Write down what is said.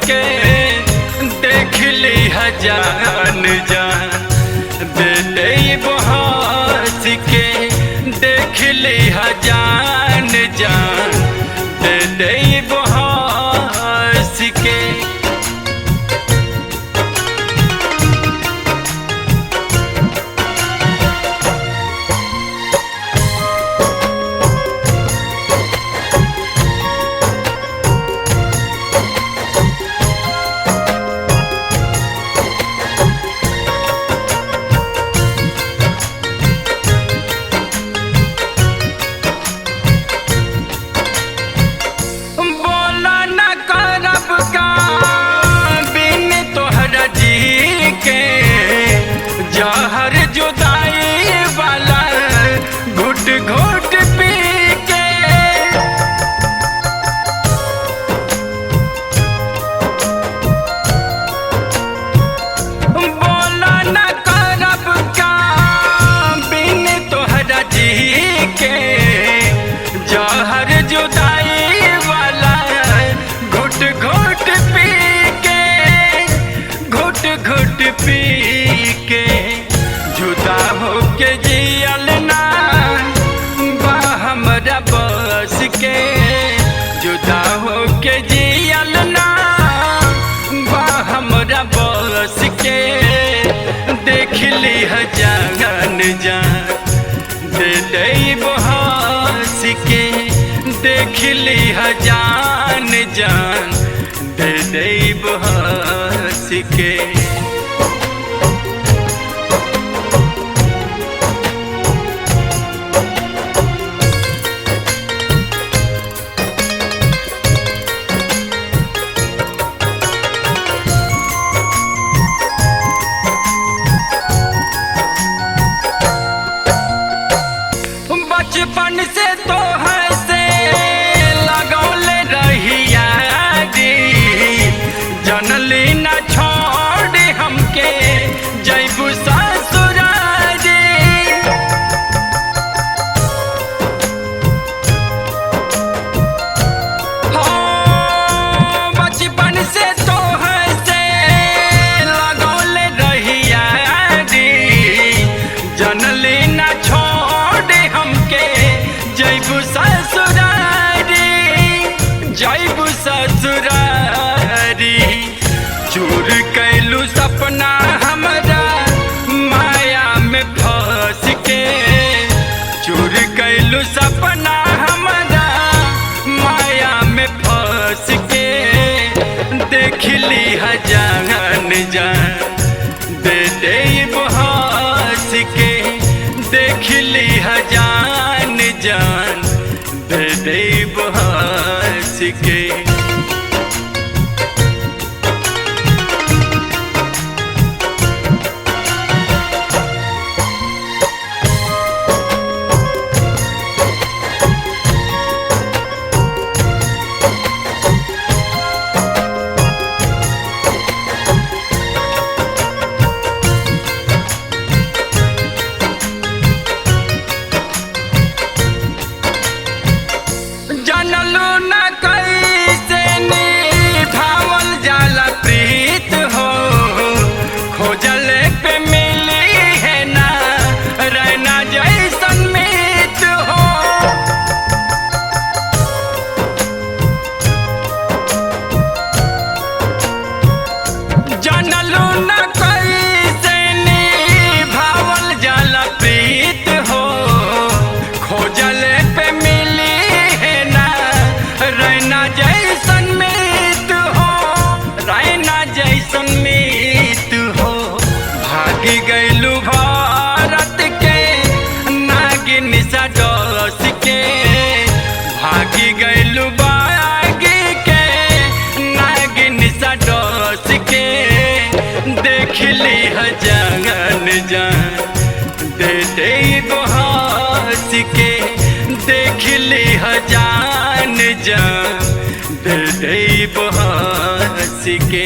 के देख ली जान जान दे दे बहस के देख ली जान जान दे दे बहस के। जहर जुदाई वाला घुट घुट पी के बोला न करब का बिन तोहरा जी के जहर जुदाई वाला घुट घुट पी के घुट घुट पी के जुदा होके जियल ना बा हमरा बस के जुदा होके जियल ना बा हमरा बस के देख ली जान जान दे दे बहस के देख ली जान जान दे दे बहस के। बचपन से तो हंसे लगौले रही यारी जनली न छोड़ हमके जैबू ससुरारी हो बचपन से तो हंसे लगौले रही यारी जनली न जैबू ससुरारी जैबू ससुरारी चूर कैलू सपना हमरा माया में फंस के चूर कैलू सपना हमरा माया में फंस के देख ली जान जान दे दे बहस के देख ली जान जान दे दे बहस के। जानलू न कैसे निभावल जाला प्रीत हो खोजल पे मिली है ना रहना जैसन मीत हो जानलू न कैसे निभावल जाला प्रीत हो खोजल पे मिली रहना जैसन मीत हो रहना जैसन मीत हो भागी गैलू भारत के नागिन सा डस के भागी गैलू बागी के नागिन सा डस के देख ली जान जान दे दे बहस के देख ली जान जान दे दे बहस के।